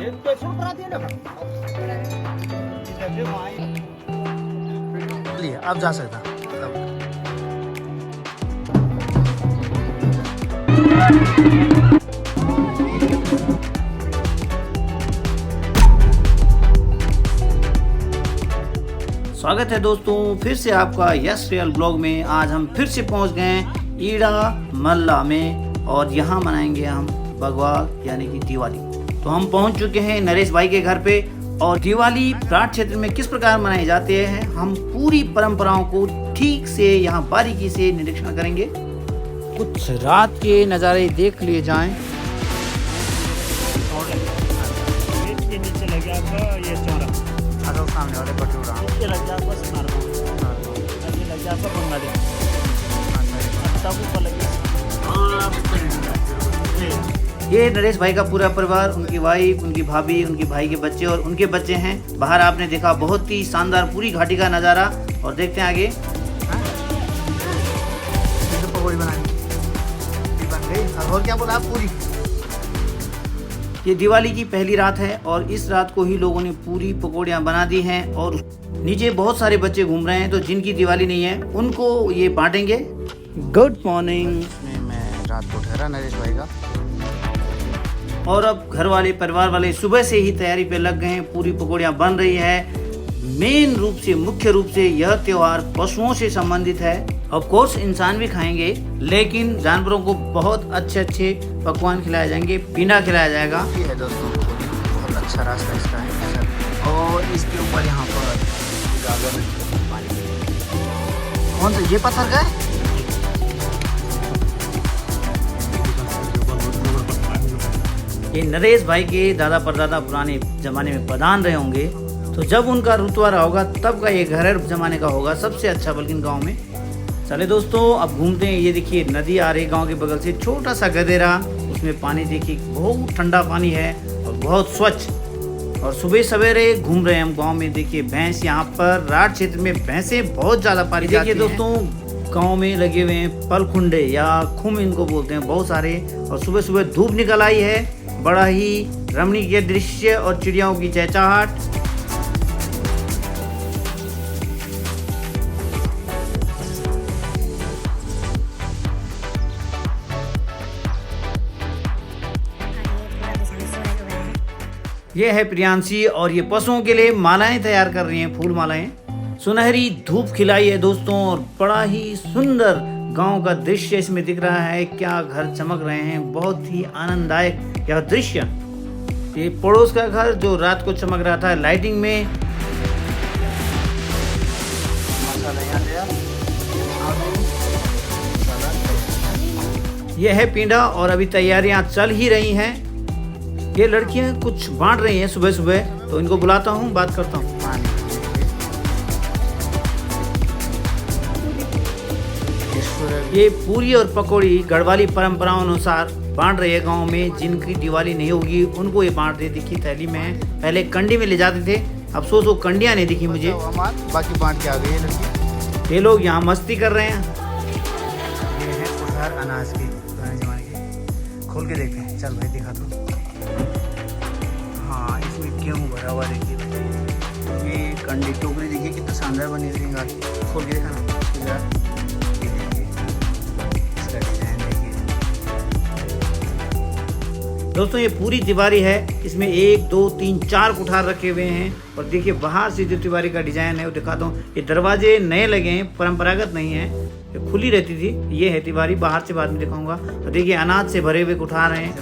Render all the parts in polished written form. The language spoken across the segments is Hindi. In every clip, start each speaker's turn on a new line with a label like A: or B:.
A: आप जा सकता। स्वागत है दोस्तों फिर से आपका यस रियल ब्लॉग में। आज हम फिर से पहुंच गए हैं ईड़ा मल्ला में और यहाँ मनाएंगे हम बगवाल यानी कि दिवाली। तो हम पहुंच चुके हैं नरेश भाई के घर पे और दिवाली प्रांत क्षेत्र में किस प्रकार मनाए जाते हैं हम पूरी परंपराओं को ठीक से यहाँ बारीकी से निरीक्षण करेंगे। कुछ रात के नज़ारे देख लिए जाएं।
B: के नीचे लग गया आपका ये चौरा,
A: सामने वाले बटूरा
B: ये लग गया आपका स्मारक, ये लग गया आपका बांग्लादेश,
A: ये नरेश भाई का पूरा परिवार, उनकी वाइफ, उनकी भाभी, उनकी भाई के बच्चे और उनके बच्चे हैं। बाहर आपने देखा बहुत ही शानदार पूरी घाटी का नज़ारा। और देखते हैं आगे पकौड़ी बनानी बन गई। और क्या बोला आप पूरी। ये दिवाली की पहली रात है और इस रात को ही लोगों ने पूरी पकौड़ियाँ बना दी हैं और नीचे बहुत सारे बच्चे घूम रहे हैं। तो जिनकी दिवाली नहीं है उनको ये बांटेंगे। Good morning. मैं रात को ठहरा नरेश भाई का और अब घर वाले परिवार वाले सुबह से ही तैयारी पे लग गए हैं। पूरी पकौड़ियाँ बन रही है। मेन रूप से मुख्य रूप से यह त्योहार पशुओं से संबंधित है। ऑफ कोर्स इंसान भी खाएंगे लेकिन जानवरों को बहुत अच्छे अच्छे पकवान खिलाए जाएंगे, पीना खिलाया जाएगा। ये है दोस्तों बहुत अच्छा रास्ता इसका है और इसके ऊपर यहाँ पर कौन सा ये पत्थर का है। ये नरेश भाई के दादा परदादा पुराने जमाने में प्रधान रहे होंगे तो जब उनका रुतवारा होगा तब का ये घर जमाने का होगा सबसे अच्छा बल्कि गांव में। चले दोस्तों अब घूमते हैं। ये देखिए नदी आ रही है गांव के बगल से, छोटा सा गदेरा, उसमें पानी देखिए बहुत ठंडा पानी है और बहुत स्वच्छ। और सुबह सवेरे घूम रहे हैं हम गांव में। देखिए भैंस, यहाँ पर राठ क्षेत्र में भैंसें बहुत ज्यादा पाली जाती हैं। दोस्तों गांव में लगे हुए हैं पलखुंडे या खुम इनको बोलते हैं बहुत सारे। और सुबह सुबह धूप निकल आई है, बड़ा ही रमणीय दृश्य और चिड़ियाओं की चहचहाट। ये है प्रियांशी और ये पशुओं के लिए मालाएं तैयार कर रही हैं, फूल मालाएं। सुनहरी धूप खिलाई है दोस्तों और बड़ा ही सुंदर गांव का दृश्य इसमें दिख रहा है। क्या घर चमक रहे हैं, बहुत ही आनंददायक यह दृश्य। ये पड़ोस का घर जो रात को चमक रहा था लाइटिंग में। यह है पिंडा और अभी तैयारियां चल ही रही हैं। ये लड़कियां कुछ बांट रही हैं सुबह सुबह, तो इनको बुलाता हूँ, बात करता हूँ। ये पूरी और पकौड़ी गढ़वाली परंपराओं अनुसार बांट रहे हैं गांव में। जिनकी दिवाली नहीं होगी उनको ये बांट रहे। देखिए थैली में पहले कंडी में ले जाते थे, अफसोस वो कंडियाँ नहीं दिखी मुझे, बाकी बांट के आ गई। ये लोग यहाँ मस्ती कर रहे हैं। ये है कुठार अनाज की पुराने जमाने के। खोल के देखते हैं, चल भाई दिखा दो। हाँ इसमें गेहूँ भरा हुआ देखिए। ये कंडी टोकरी देखिए कितना शानदार बनी हुई है। खोल के देखा ना दोस्तों। ये पूरी तिवारी है, इसमें 1 2 3 4 कुठार रखे हुए हैं। और देखिए बाहर से जो तिवारी का डिजाइन है वो दिखाता हूँ। ये दरवाजे नए लगे हैं, परंपरागत नहीं है, ये खुली रहती थी। ये है तिवारी, बाहर से बाद में दिखाऊंगा। और देखिए अनाज से भरे हुए कुठार हैं।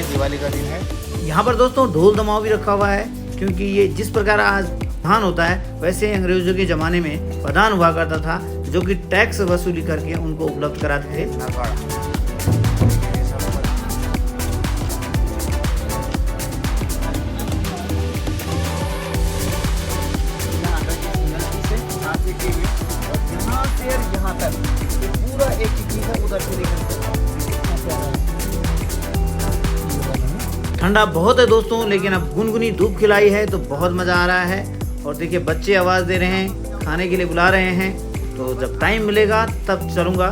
A: दिवाली का दिन है। यहाँ पर दोस्तों ढोल दमाव भी रखा हुआ है क्योंकि ये जिस प्रकार आज प्रधान होता है वैसे अंग्रेजों के ज़माने में प्रधान हुआ करता था जो कि टैक्स वसूली करके उनको उपलब्ध कराते थे। यहाँ तक पूरा एक चीज है उधर से ठंडा बहुत है दोस्तों, लेकिन अब गुनगुनी धूप खिलाई है तो बहुत मज़ा आ रहा है। और देखिए बच्चे आवाज़ दे रहे हैं, खाने के लिए बुला रहे हैं। तो जब टाइम मिलेगा तब चलूँगा।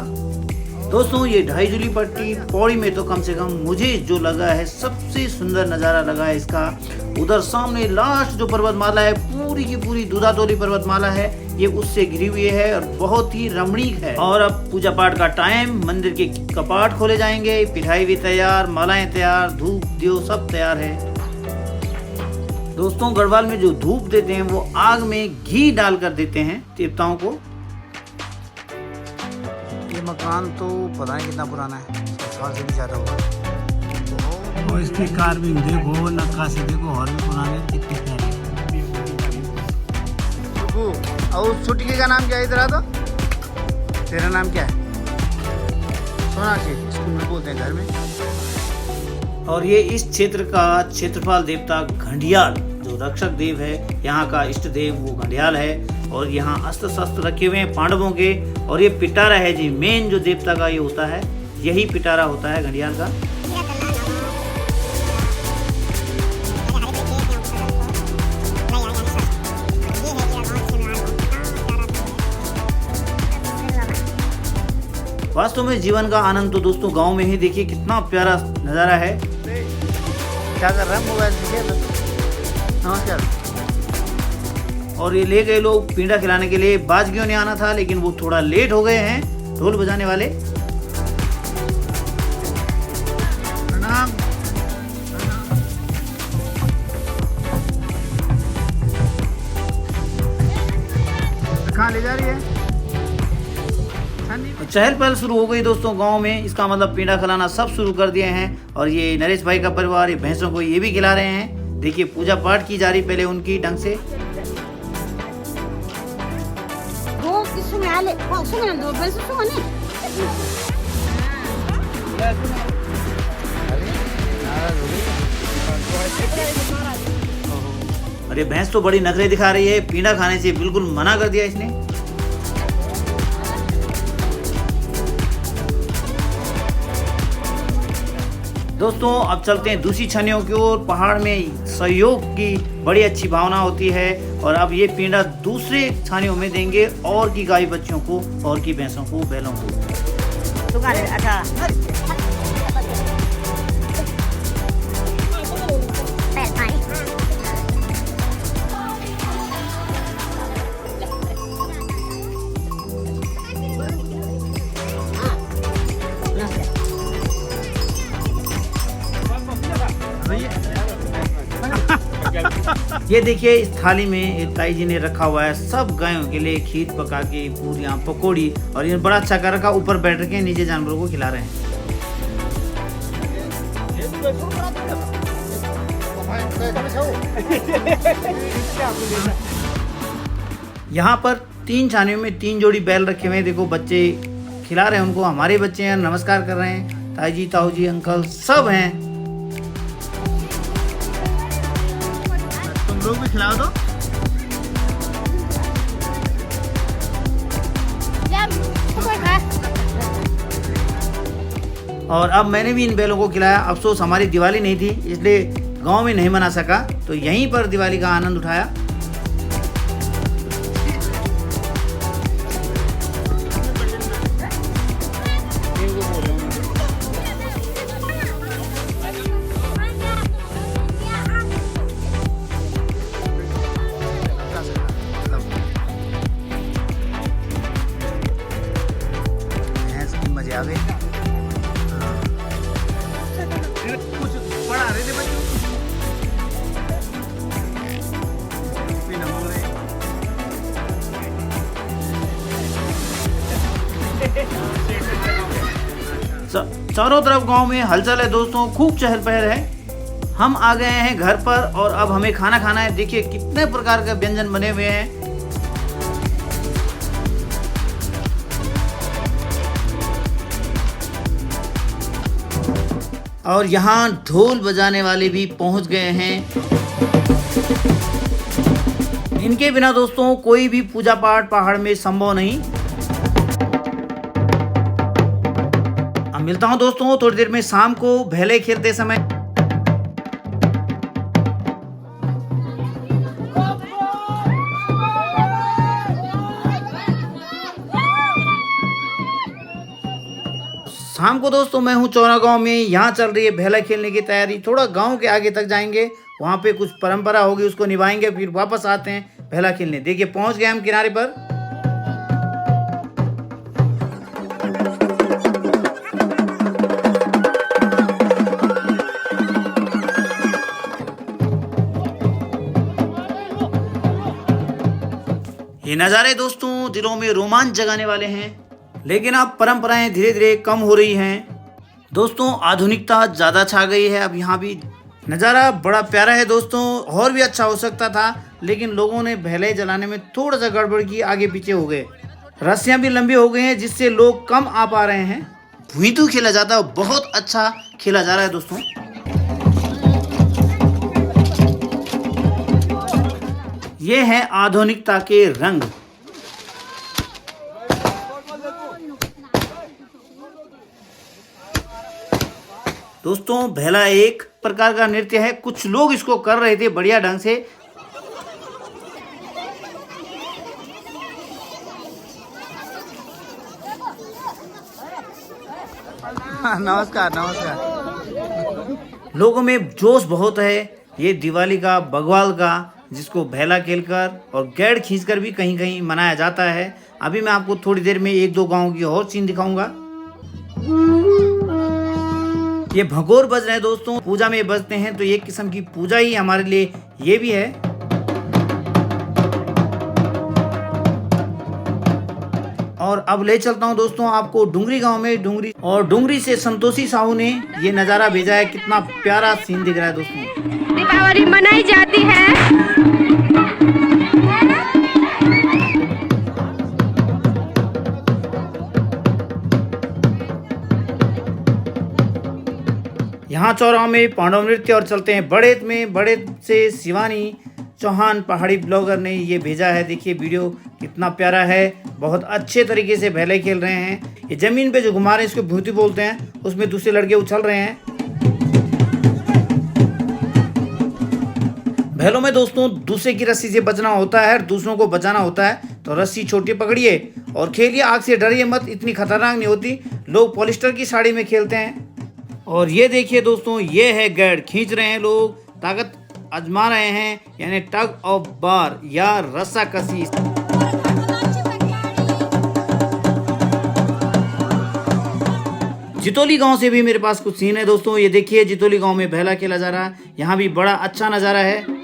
A: दोस्तों ये ढाई जूली पट्टी पौड़ी में तो कम से कम मुझे जो लगा है सबसे सुंदर नज़ारा लगा है इसका, उधर सामने लास्ट जो पर्वतमाला है पूरी की पूरी दूधातोली पर्वतमाला है, ये उससे घिरी हुई है और बहुत ही रमणीक है। और अब पूजा पाठ का टाइम, मंदिर के कपाट खोले जाएंगे, पिठाई भी तैयार, मालाएं तैयार, धूप दियो सब तैयार है। दोस्तों गढ़वाल में जो धूप देते हैं वो आग में घी डालकर देते हैं देवताओं को।
C: ये मकान तो पता नहीं कितना पुराना है, 100 साल से भी ज़्यादा होगा। और इसकी कार्विंग देखो, नक्काशी देखो, और भी पुराने कितनी प्यारी। और छुटकी का नाम क्या है? इधर आ तो, तेरा नाम क्या है? सोनाक्षी, स्कूल में बोलते हैं, घर में।
A: और ये इस क्षेत्र का क्षेत्रपाल देवता घंडियाल, जो रक्षक देव है, यहाँ का इष्ट देव वो घंडियाल है। और यहाँ अस्त्र शस्त्र रखे हुए हैं पांडवों के। और ये पिटारा है जी, मेन जो देवता का ये होता है, यही पिटारा होता है घंडियाल का। वास्तव में जीवन का आनंद तो दोस्तों गांव में ही देखिए, कितना प्यारा नज़ारा है।
C: क्या कर रहा है? मोबाइल से। नमस्कार।
A: और ये ले गए लोग पींडा खिलाने के लिए। बाजगियों ने आना था लेकिन वो थोड़ा लेट हो गए हैं, ढोल बजाने वाले।
C: प्रणाम। कहाँ ले जा रही है?
A: चहल पहल शुरू हो गई दोस्तों गांव में, इसका मतलब पींडा खिलाना सब शुरू कर दिए हैं। और ये नरेश भाई का परिवार, ये भैंसों को ये भी खिला रहे हैं। देखिए पूजा पाठ की जा रही पहले उनकी ढंग से। अरे भैंस तो बड़ी नखरे दिखा रही है, पींडा खाने से बिल्कुल मना कर दिया इसने। दोस्तों अब चलते हैं दूसरी छानियों की ओर। पहाड़ में सहयोग की बड़ी अच्छी भावना होती है। और अब ये पींडा दूसरे छानियों में देंगे, और की गाय बच्चियों को, और की भैंसों को, बैलों को। ये देखिए इस थाली में एक ताई जी ने रखा हुआ है सब गायों के लिए खीर पका के, पूरियां, पकौड़ी, और ये बड़ा अच्छा कर रखा। ऊपर बैठ के नीचे जानवरों को खिला रहे हैं। यहाँ पर 3 छानियों में 3 जोड़ी बैल रखे हुए हैं। देखो बच्चे खिला रहे हैं उनको, हमारे बच्चे हैं, नमस्कार कर रहे हैं। ताई जी, ताऊ जी, अंकल सब हैं।
C: लोग भी खिलाओ दो।
A: और अब मैंने भी इन बैलों को खिलाया। अफसोस हमारी दिवाली नहीं थी इसलिए गांव में नहीं मना सका, तो यहीं पर दिवाली का आनंद उठाया।
C: मजे आ गए। कुछ पढ़ा रहे थे बच्चों।
A: चारों तरफ गांव में हलचल है दोस्तों, खूब चहल पहल है। हम आ गए हैं घर पर और अब हमें खाना खाना है। देखिए कितने प्रकार के व्यंजन बने हुए हैं। और यहाँ ढोल बजाने वाले भी पहुंच गए हैं। इनके बिना दोस्तों कोई भी पूजा पाठ पहाड़ में संभव नहीं। अब मिलता हूं दोस्तों थोड़ी देर में शाम को भैले खेलते समय। शाम को दोस्तों मैं हूँ चौरा गांव में, यहाँ चल रही है भेला खेलने की तैयारी। थोड़ा गांव के आगे तक जाएंगे, वहाँ पे कुछ परंपरा होगी उसको निभाएंगे, फिर वापस आते हैं भेला खेलने। देखिए पहुँच गए हम किनारे पर। ये नज़ारे दोस्तों दिलों में रोमांच जगाने वाले हैं, लेकिन अब परंपराएं धीरे धीरे कम हो रही हैं। दोस्तों आधुनिकता ज़्यादा छा गई है। अब यहाँ भी नज़ारा बड़ा प्यारा है दोस्तों, और भी अच्छा हो सकता था, लेकिन लोगों ने भेले जलाने में थोड़ा सा गड़बड़ की, आगे पीछे हो गए। रस्सियाँ भी लंबी हो गई हैं, जिससे लोग कम आ पा रहे हैं। भुईतू खेला जाता है, बहुत अच्छा खेला जा रहा है दोस्तों। ये है आधुनिकता के रंग। दोस्तों भेला एक प्रकार का नृत्य है, कुछ लोग इसको कर रहे थे बढ़िया ढंग से।
C: नमस्कार नमस्कार।
A: लोगों में जोश बहुत है। ये दिवाली का, बग्वाल का, जिसको भेला खेलकर और गैड़ खींचकर भी कहीं कहीं मनाया जाता है। अभी मैं आपको थोड़ी देर में एक दो गांव की और सीन दिखाऊंगा। ये भगोर बज रहे हैं दोस्तों, पूजा में बजते हैं, तो एक किस्म की पूजा ही हमारे लिए ये भी है। और अब ले चलता हूं दोस्तों आपको डुंगरी गांव में। डुंगरी से संतोषी साहू ने ये नज़ारा भेजा है। कितना प्यारा सीन दिख रहा है दोस्तों।
D: दीपावली मनाई जाती है।
A: यहाँ चौराहा में पांडव नृत्य। और चलते हैं बड़ेत में। बड़ेत से शिवानी चौहान पहाड़ी ब्लॉगर ने ये भेजा है। देखिए वीडियो कितना प्यारा है, बहुत अच्छे तरीके से भेले खेल रहे हैं। ये जमीन पे जो घुमा रहे हैं इसको भूती बोलते हैं, उसमें दूसरे लड़के उछल रहे हैं। भेलों में दोस्तों दूसरे की रस्सी से बचना होता है, दूसरों को बचाना होता है। तो रस्सी छोटी पकड़िए और खेलिए, आग से डरिए मत, इतनी खतरनाक नहीं होती। लोग पॉलिस्टर की साड़ी में खेलते हैं। और ये देखिए दोस्तों, ये है गैड़, खींच रहे हैं लोग, ताकत आजमा रहे हैं, यानी टग ऑफ बार या रस्सा कसी। जितौली गांव से भी मेरे पास कुछ सीन है दोस्तों। ये देखिए जितौली गांव में भेला खेला जा रहा है। यहाँ भी बड़ा अच्छा नज़ारा है।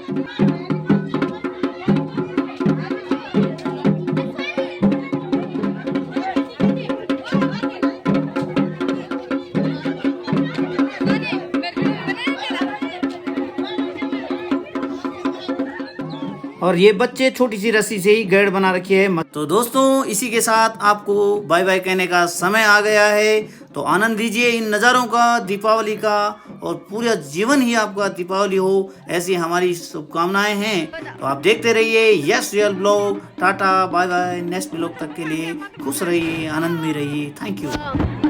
A: और ये बच्चे छोटी सी रस्सी से ही गैड़ बना रखी है। तो दोस्तों इसी के साथ आपको बाय बाय कहने का समय आ गया है। तो आनंद लीजिए इन नज़ारों का, दीपावली का, और पूरा जीवन ही आपका दीपावली हो, ऐसी हमारी शुभकामनाएं हैं। तो आप देखते रहिए yes real blog. Tata bye bye. Next blog तक के लिए खुश रहिए, आनंद में रहिए। Thank you.